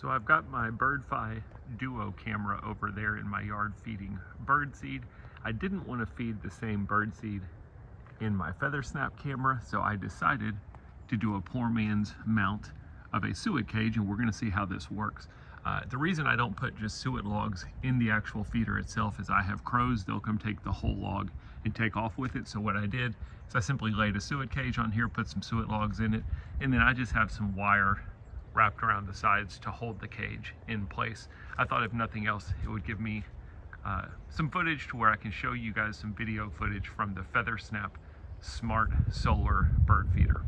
So I've got my BirdFi Duo camera over there in my yard feeding birdseed. I didn't want to feed the same birdseed in my FeatherSnap camera, so I decided to do a poor man's mount of a suet cage, and we're going to see how this works. The reason I don't put just suet logs in the actual feeder itself is I have crows. They'll come take the whole log and take off with it. So what I did is I simply laid a suet cage on here, put some suet logs in it, and then I just have some wire wrapped around the sides to hold the cage in place. I thought if nothing else, it would give me some footage to where I can show you guys some video footage from the FeatherSnap Smart Solar Bird Feeder.